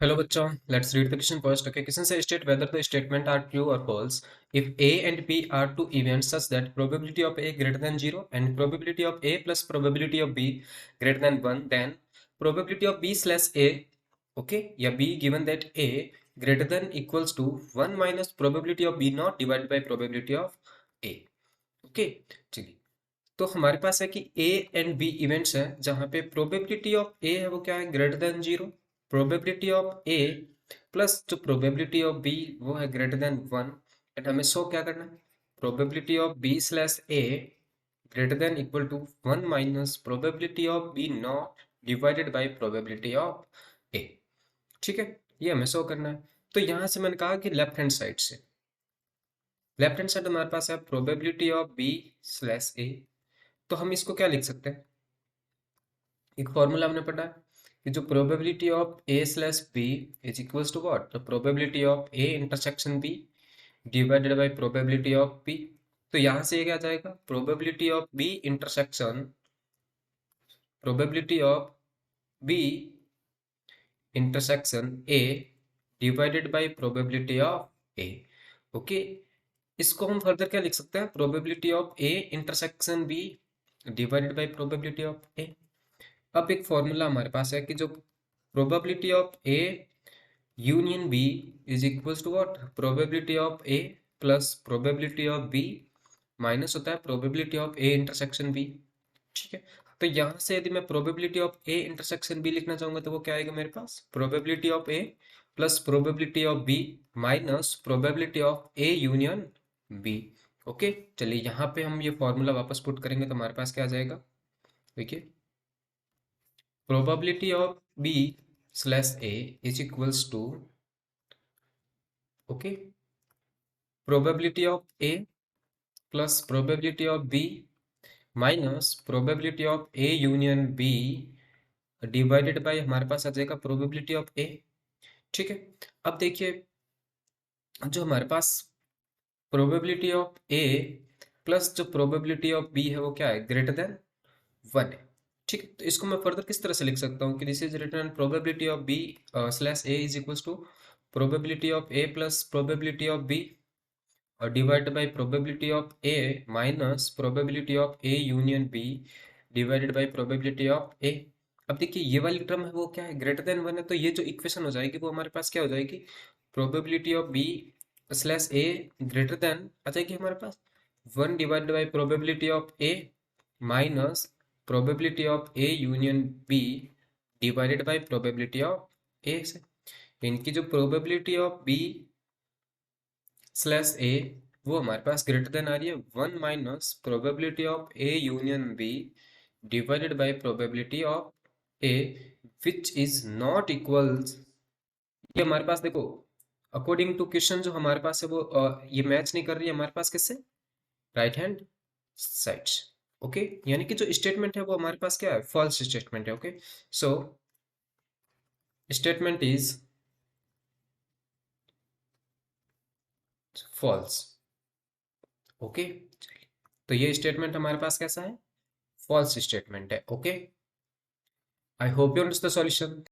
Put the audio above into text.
Hello बच्चों, let's read the question first. Okay, question says state whether the statement are true or false if A and B are two events such that probability of A greater than 0 and probability of A plus probability of B greater than 1, then probability of B slash A, okay, या B given that A greater than equals to 1 minus probability of B not divided by probability of A. okay, चलिए, तो हमारे पास है कि A and B events हैं जहां पे प्रोबेबिलिटी ऑफ ए है वो क्या है, greater than 0। Probability of A plus जो प्रोबेबिलिटी ऑफ बी वो है ग्रेटर देन 1। एंड हमें शो क्या करना है, probability of B slash A greater than equal to 1 minus probability of B not divided by probability of A. ठीक है, ये हमें शो करना है। तो यहां से मैंने कहा कि लेफ्ट हैंड साइड हमारे पास है probability of B slash A. तो हम इसको क्या लिख सकते हैं, एक फॉर्मूला हमने पढ़ा है कि जो probability of A slash B is equals to what, the probability of A intersection B divided by probability of B. तो यहां से ये क्या जाएगा, probability of B intersection A divided by probability of A. Okay, इसको हम further क्या लिख सकते हैं, probability of A intersection B divided by probability of A. अब एक फॉर्मूला हमारे पास है कि जो probability of A union B is equals to what, probability of A plus probability of B minus होता है probability of A intersection B. ठीक है, तो यहां से यदि मैं probability of A intersection B लिखना चाहूंगा तो वो क्या आएगा मेरे पास, probability of A plus probability of B minus probability of A union B. Okay, चलिए यहाँ पे हम ये फॉर्मूला वापस पुट करेंगे तो हमारे पास क्या आ जाएगा, देखिए, probability of b slash a is equals to, okay, probability of a plus probability of b minus probability of a union b divided by हमारे पास आ जाएगा probability of a। ठीक है, अब देखिए जो हमारे पास probability of a प्लस जो probability of b है वो क्या है, ग्रेटर देन 1 है। ठीक है, तो इसको मैं फर्दर किस तरह से लिख सकता हूँ कि this is return probability of B slash A is equals to probability of A plus probability of B और divide by probability of A minus probability of A union B divided by probability of A. अब देखिए ये वाली term है वो क्या है, greater than 1 है, तो ये जो इक्वेशन हो जाएगी वो हमारे पास क्या हो जाएगी, probability of B slash A greater than आ जाएगी हमारे पास 1 divided by probability of A minus probability of A union B divided by probability of A से। इनकी जो probability of B slash A वो हमारे पास ग्रेटर देन आ रही है 1 minus probability of A union B divided by probability of A which is not equals. ये हमारे पास देखो अकॉर्डिंग टू क्वेश्चन जो हमारे पास है वो ये मैच नहीं कर रही है हमारे पास किससे, राइट हैंड साइड्स। ओके, यानी कि जो स्टेटमेंट है वो हमारे पास क्या है, फॉल्स स्टेटमेंट है। Okay, so statement is false. Okay, तो ये स्टेटमेंट हमारे पास कैसा है, फॉल्स स्टेटमेंट है। Okay, I hope you understand the solution.